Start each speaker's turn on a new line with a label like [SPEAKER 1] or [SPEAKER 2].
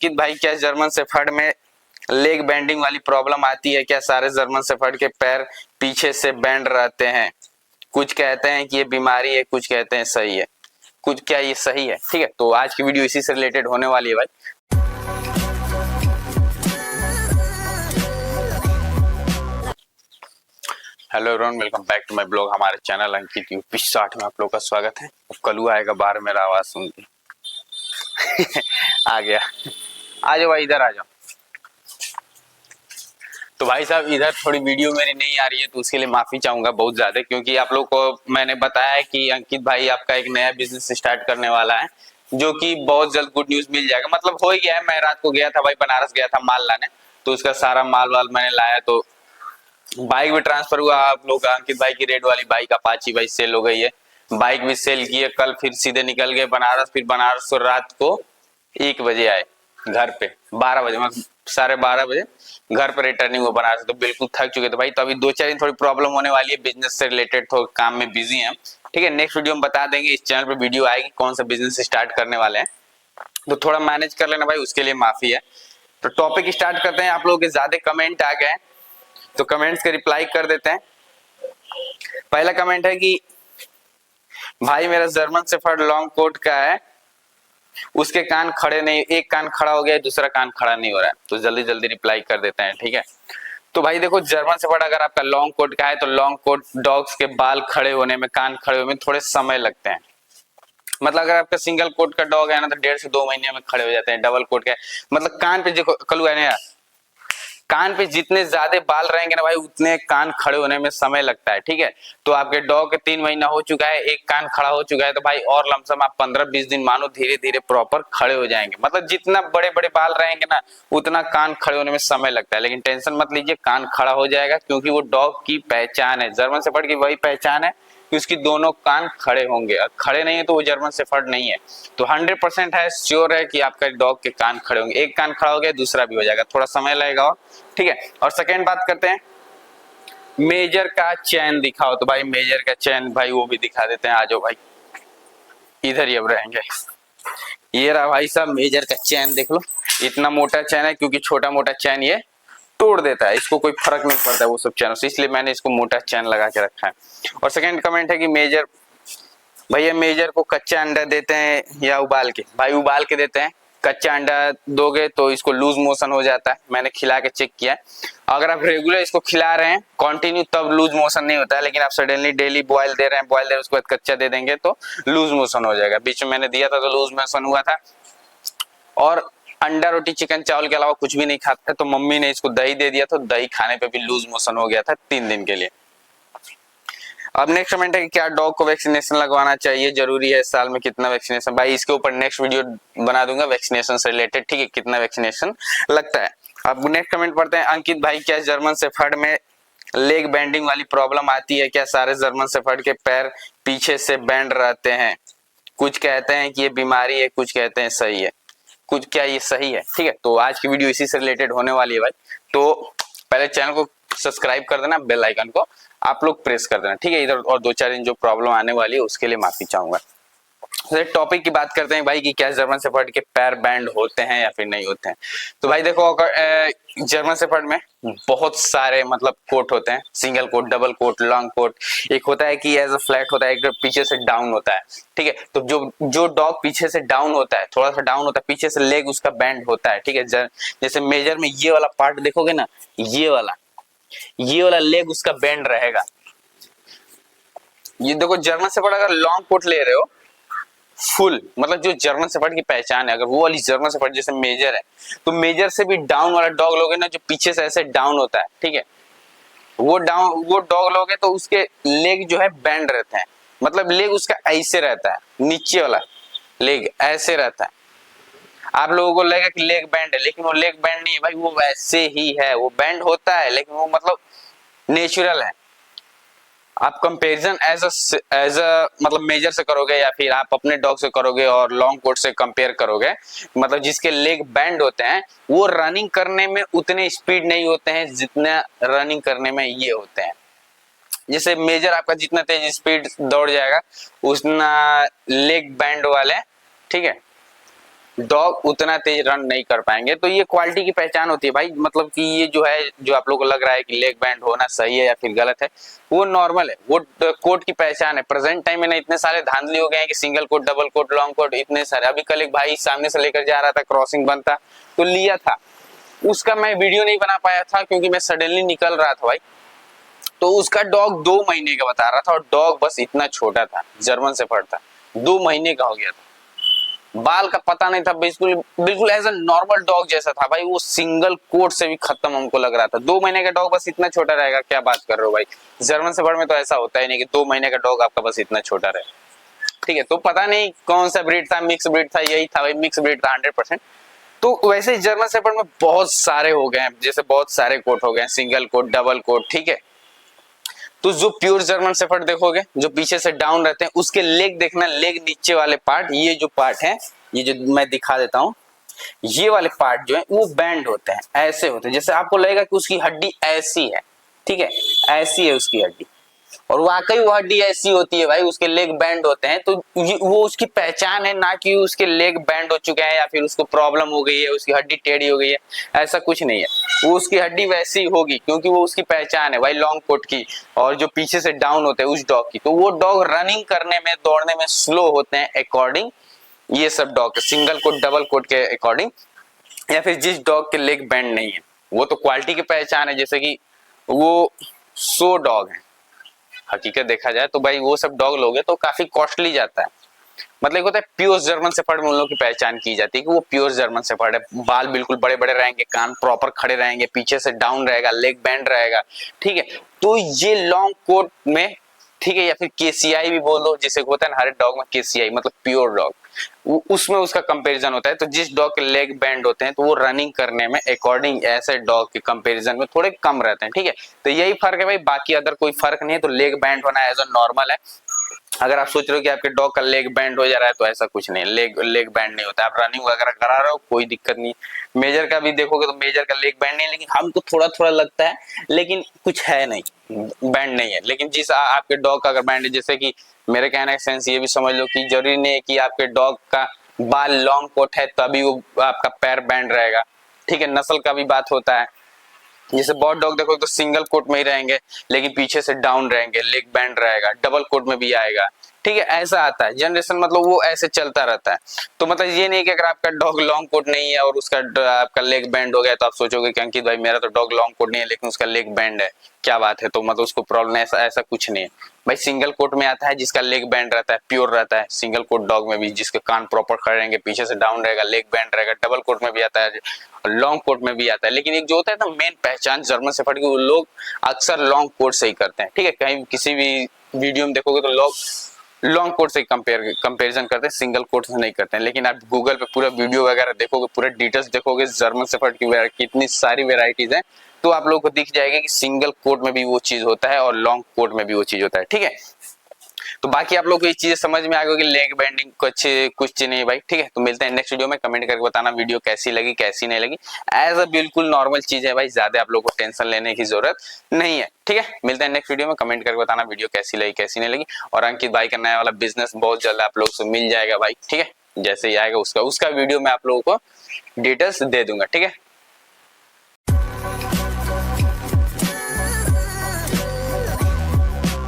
[SPEAKER 1] अंकित भाई, क्या German shepherd में लेग बेंडिंग वाली प्रॉब्लम आती है क्या? सारे जर्मन शेफर्ड के पैर पीछे से बेंड रहते हैं। कुछ कहते हैं कि ये बीमारी है, कुछ कहते हैं सही है। कुछ क्या ये सही है? ठीक है, तो आज की वीडियो इसी से रिलेटेड होने वाली है भाई। Hello everyone, welcome back to my blog. हमारे चैनल अंकित यूपी 60 में आप लोग का स्वागत है। अब कलू आएगा बाहर, मेरा आवाज सुन के आ गया। आ जाओ भाई, इधर आ जाओ। तो भाई साहब, इधर थोड़ी वीडियो मेरी नहीं आ रही है तो उसके लिए माफी चाहूंगा बहुत ज्यादा, क्योंकि आप लोग को मैंने बताया है कि अंकित भाई आपका एक नया बिजनेस स्टार्ट करने वाला है, जो कि बहुत जल्द गुड न्यूज मिल जाएगा। मतलब हो ही गया है। मैं रात को गया था भाई, बनारस गया था माल लाने, तो उसका सारा माल वाल मैंने लाया, तो बाइक भी ट्रांसफर हुआ। आप लोग अंकित भाई की रेड वाली बाइक अपाची भाई सेल हो गई है। बाइक भी सेल की है। कल फिर सीधे निकल गए बनारस। फिर बनारस से रात को 1 बजे आए घर पे, 12 बजे, मतलब 12:30 बजे घर पर रिटर्निंग हो बनारस। तो बिल्कुल थक चुके थे भाई। तो अभी 2-4 दिन थोड़ी प्रॉब्लम होने वाली है, बिजनेस से रिलेटेड थोड़ा काम में बिजी है। ठीक है, नेक्स्ट वीडियो में बता देंगे। इस चैनल पे वीडियो आएगी कौन सा बिजनेस स्टार्ट करने वाले हैं, तो थोड़ा मैनेज कर लेना भाई, उसके लिए माफी है। तो टॉपिक स्टार्ट करते हैं। आप लोगों के ज्यादा कमेंट आ गए तो कमेंट्स के रिप्लाई कर देते हैं। पहला कमेंट है कि भाई मेरा जर्मन शेफर्ड लॉन्ग कोट का है, उसके कान खड़े नहीं, एक कान खड़ा हो गया है, दूसरा कान खड़ा नहीं हो रहा है। तो जल्दी जल्दी रिप्लाई कर देते हैं। ठीक है, तो भाई देखो, जर्मन शेफर्ड अगर आपका लॉन्ग कोट का है तो लॉन्ग कोट डॉग्स के बाल खड़े होने में, कान खड़े होने में थोड़े समय लगते हैं। मतलब अगर आपका सिंगल कोट का डॉग है ना तो 1.5 से 2 महीने में खड़े हो जाते हैं। डबल कोट का है, मतलब कान पे देखो कलू है ना यार, कान पे जितने ज्यादा बाल रहेंगे ना भाई, उतने कान खड़े होने में समय लगता है। ठीक है, तो आपके डॉग के 3 महीना हो चुका है, एक कान खड़ा हो चुका है, तो भाई और लमसम आप 15-20 दिन मानो धीरे धीरे प्रॉपर खड़े हो जाएंगे। मतलब जितना बड़े बड़े बाल रहेंगे ना, उतना कान खड़े होने में समय लगता है। लेकिन टेंशन मत लीजिए, कान खड़ा हो जाएगा, क्योंकि वो डॉग की पहचान है। जर्मन शेफर्ड की वही पहचान है कि उसकी दोनों कान खड़े होंगे। खड़े नहीं है तो वो जर्मन शेफर्ड नहीं है। तो 100% है, श्योर है कि आपका डॉग के कान खड़े होंगे। एक कान खड़ा हो गया, दूसरा भी हो जाएगा, थोड़ा समय लगेगा। और ठीक है, और सेकेंड बात करते हैं, मेजर का चैन दिखाओ। तो भाई मेजर का चैन भाई वो भी दिखा देते हैं। आ जाओ भाई, इधर ही अब रहेंगे। ये रहा भाई साहब मेजर का चैन, देख लो। इतना मोटा चैन है, क्योंकि छोटा मोटा चैन ये तोड़ देता है, इसको कोई फर्क नहीं पड़ता है वो सब चैनों से, इसलिए मैंने इसको मोटा चैन लगा के रखा है। और सेकंड कमेंट है कि मेजर, भैया मेजर को कच्चा अंडा देते हैं या उबाल के? भाई उबाल के देते हैं। कच्चा अंडा दोगे तो इसको लूज मोशन हो जाता है, मैंने खिला के चेक किया है। अगर आप रेगुलर इसको खिला रहे हैं कंटिन्यू, तब लूज मोशन नहीं होता है। लेकिन आप सडनली डेली बॉयल दे रहे हैं, बॉयल दे रहे हैं, उसके बाद कच्चा दे देंगे तो लूज मोशन हो जाएगा। बीच में मैंने दिया था तो लूज मोशन हुआ था। और अंडा रोटी चिकन चावल के अलावा कुछ भी नहीं खाता, तो मम्मी ने इसको दही दे दिया, तो दही खाने पे भी लूज मोशन हो गया था 3 दिन के लिए। अब नेक्स्ट कमेंट है कि क्या डॉग को वैक्सीनेशन लगवाना चाहिए, जरूरी है, साल में कितना वैक्सीनेशन? भाई इसके ऊपर नेक्स्ट वीडियो बना दूंगा वैक्सीनेशन से रिलेटेड। ठीक है, कितना वैक्सीनेशन लगता है। अब नेक्स्ट कमेंट पढ़ते हैं, अंकित भाई क्या जर्मन शेफर्ड में लेग बेंडिंग वाली प्रॉब्लम आती है क्या? सारे जर्मन शेफर्ड के पैर पीछे से बेंड रहते हैं। कुछ कहते हैं कि ये बीमारी है, कुछ कहते हैं सही है। कुछ क्या ये सही है? ठीक है, तो आज की वीडियो इसी से रिलेटेड होने वाली है भाई। तो पहले चैनल को सब्सक्राइब कर देना, बेल आइकन को आप लोग प्रेस कर देना। ठीक है, इधर और 2-4 दिन जो प्रॉब्लम आने वाली है उसके लिए माफी चाहूंगा। तो टॉपिक की बात करते हैं भाई कि क्या जर्मन शेफर्ड के पैर बैंड होते हैं या फिर नहीं होते हैं। तो भाई देखो, अगर जर्मन शेफर्ड में बहुत सारे मतलब कोट होते हैं, single coat, double coat, long coat. एक होता है कि एज अ फ्लैट होता है, एक पीछे से डाउन होता है। ठीक है, तो जो डॉग पीछे से डाउन होता है, थोड़ा सा डाउन होता है, पीछे से लेग उसका बैंड होता है। ठीक है, जैसे मेजर में ये वाला पार्ट देखोगे ना, ये वाला लेग उसका बैंड रहेगा। ये देखो, जर्मन शेफर्ड अगर लॉन्ग कोट ले रहे हो फुल, मतलब जो जर्मन शेफर्ड की पहचान है, अगर वो वाली जर्मन शेफर्ड जैसे मेजर है, तो मेजर से भी डाउन वाला डॉग लोगे ना, जो पीछे से ऐसे डाउन होता है, ठीक है, वो डॉग लोगे तो उसके लेग जो है बैंड रहते हैं। मतलब लेग उसका ऐसे रहता है, नीचे वाला लेग ऐसे रहता है। आप लोगों को लगेगा कि लेग बैंड है, लेकिन वो लेग बैंड नहीं है भाई, वो वैसे ही है। वो बैंड होता है लेकिन वो मतलब नेचुरल है। आप कंपैरिजन एज अ मतलब मेजर से करोगे या फिर आप अपने डॉग से करोगे और लॉन्ग कोट से कंपेयर करोगे, मतलब जिसके लेग बैंड होते हैं वो रनिंग करने में उतने स्पीड नहीं होते हैं जितना रनिंग करने में ये होते हैं। जैसे मेजर आपका जितना तेज स्पीड दौड़ जाएगा, उतना लेग बैंड वाले, ठीक है, डॉग उतना तेज रन नहीं कर पाएंगे। तो ये क्वालिटी की पहचान होती है भाई। मतलब कि ये जो है, जो आप लोगों को लग रहा है कि लेग बैंड होना सही है या फिर गलत है, वो नॉर्मल है, वो कोट की पहचान है। प्रेजेंट टाइम में ना इतने सारे धांधली हो गए हैं कि single coat, double coat, long coat, इतने सारे। अभी कल एक भाई सामने से लेकर जा रहा था, क्रॉसिंग बंद था तो लिया था, उसका मैं वीडियो नहीं बना पाया था क्योंकि मैं सडनली निकल रहा था भाई। तो उसका डॉग 2 महीने का बता रहा था और डॉग बस इतना छोटा था, जर्मन शेफर्ड था, 2 महीने का हो गया था, बाल का पता नहीं था, बिल्कुल बिल्कुल एज अ नॉर्मल डॉग जैसा था भाई। वो सिंगल कोट से भी खत्म हमको लग रहा था। 2 महीने का डॉग बस इतना छोटा रहेगा, क्या बात कर रहे हो भाई। जर्मन शेफर्ड में तो ऐसा होता ही नहीं कि 2 महीने का डॉग आपका बस इतना छोटा रहे। ठीक है, तो पता नहीं कौन सा ब्रीड था, मिक्स ब्रीड था, यही था भाई, मिक्स ब्रीड था 100%। तो वैसे जर्मन शेफर्ड में बहुत सारे हो गए हैं, जैसे बहुत सारे कोट हो गए, सिंगल कोट, डबल कोट, ठीक है। तो जो प्योर जर्मन शेफर्ड देखोगे, जो पीछे से डाउन रहते हैं, उसके लेग देखना, लेग नीचे वाले पार्ट, ये जो पार्ट है, ये जो मैं दिखा देता हूं, ये वाले पार्ट जो है वो बैंड होते हैं, ऐसे होते हैं, जैसे आपको लगेगा कि उसकी हड्डी ऐसी है, ठीक है, ऐसी है उसकी हड्डी, और वाकई वो हड्डी ऐसी होती है भाई, उसके लेग बैंड होते हैं। तो वो उसकी पहचान है, ना कि उसके लेग बैंड हो चुके हैं या फिर उसको प्रॉब्लम हो गई है, उसकी हड्डी टेढ़ी हो गई है, ऐसा कुछ नहीं है। वो उसकी हड्डी वैसी होगी क्योंकि वो उसकी पहचान है भाई, लॉन्ग कोट की, और जो पीछे से डाउन होते हैं उस डॉग की। तो वो डॉग रनिंग करने में, दौड़ने में स्लो होते हैं अकॉर्डिंग ये सब dog, single coat, double coat के अकॉर्डिंग, या फिर जिस डॉग के लेग बैंड नहीं है। वो तो क्वालिटी की पहचान है, जैसे कि वो 100 डॉग है, हकीकत देखा जाए तो भाई वो सब डॉग लोगे तो काफी कॉस्टली जाता है। मतलब होता है प्योर जर्मन शेफर्ड में उन लोगों की पहचान की जाती है कि वो प्योर जर्मन शेफर्ड है। बाल बिल्कुल बड़े बड़े रहेंगे, कान प्रॉपर खड़े रहेंगे, पीछे से डाउन रहेगा, लेग बैंड रहेगा, ठीक है। तो ये लॉन्ग कोट में, ठीक है, या फिर केसीआई भी बोलो, जिसे होता है ना हर एक डॉग में केसीआई, मतलब प्योर डॉग, उसमें उसका कंपैरिजन होता है। तो जिस डॉग के लेग बैंड होते हैं तो वो रनिंग करने में अकॉर्डिंग ऐसे डॉग के कंपैरिजन में थोड़े कम रहते हैं, ठीक है। तो यही फर्क है भाई, बाकी अदर कोई फर्क नहीं है। तो लेग बैंड होना एज अ नॉर्मल है। अगर आप सोच रहे हो कि आपके डॉग का लेग बैंड हो जा रहा है, तो ऐसा कुछ नहीं, लेग बैंड नहीं होता। आप रनिंग वगैरह करा रहे हो, कोई दिक्कत नहीं। मेजर का भी देखोगे तो मेजर का लेग बैंड नहीं है, लेकिन हमको थोड़ा थोड़ा लगता है, लेकिन कुछ है नहीं, बैंड नहीं है। लेकिन जिस आपके डॉग का अगर बैंड है, जैसे कि मेरे कहने का सेंस ये भी समझ लो कि जरूरी नहीं है कि आपके डॉग का बाल लॉन्ग कोट है तभी वो आपका पैर बैंड रहेगा, ठीक है। नस्ल का भी बात होता है, जैसे बहुत डॉग देखो तो सिंगल कोट में ही रहेंगे लेकिन पीछे से डाउन रहेंगे, लेग बैंड रहेगा, डबल कोट में भी आएगा, ठीक है। ऐसा आता है जनरेशन, मतलब वो ऐसे चलता रहता है। तो मतलब ये नहीं कि अगर आपका डॉग लॉन्ग कोट नहीं है और उसका आपका लेग बैंड हो गया तो आप सोचोगे कि अंकित भाई मेरा तो डॉग लॉन्ग कोट नहीं है लेकिन उसका लेग बैंड है, क्या बात है, तो मतलब उसको प्रॉब्लम है, ऐसा कुछ नहीं है भाई। सिंगल कोट में आता है जिसका लेग बैंड रहता है, प्योर रहता है, सिंगल कोट डॉग में भी जिसके कान प्रॉपर खड़े रहेंगे, पीछे से डाउन रहेगा, लेग बैंड रहेगा, डबल कोट में भी आता है, लॉन्ग कोट में भी आता है। लेकिन एक जो होता है ना मेन पहचान जर्मन शेफर्ड की, वो लोग अक्सर लॉन्ग कोट से ही करते हैं, ठीक है। कहीं किसी भी वीडियो में देखोगे तो लोग लॉन्ग कोट से कंपेरिजन करते हैं, सिंगल कोट से नहीं करते हैं। लेकिन आप गूगल पे पूरा वीडियो वगैरह देखोगे, पूरे डिटेल्स देखोगे जर्मन शेफर्ड की कितनी सारी वेराइटीज हैं, तो आप लोगों को दिख जाएगा कि सिंगल कोट में भी वो चीज होता है और लॉन्ग कोट में भी वो चीज होता है, ठीक है। तो बाकी आप लोग को ये चीजें समझ में आ गई कि लेग बेंडिंग कुछ नहीं भाई, ठीक है। तो मिलते हैं नेक्स्ट वीडियो में, कमेंट करके बताना वीडियो कैसी लगी कैसी नहीं लगी। एज अ बिल्कुल नॉर्मल चीज है भाई, ज्यादा आप लोग को टेंशन लेने की जरूरत नहीं है, ठीक है। मिलते हैं नेक्स्ट वीडियो में, कमेंट करके बताना वीडियो कैसी लगी कैसी नहीं लगी। और अंकित भाई का नया वाला बिजनेस बहुत जल्द आप लोग से मिल जाएगा भाई, ठीक है। जैसे ही आएगा उसका वीडियो मैं आप लोगों को डिटेल्स दे दूंगा, ठीक है।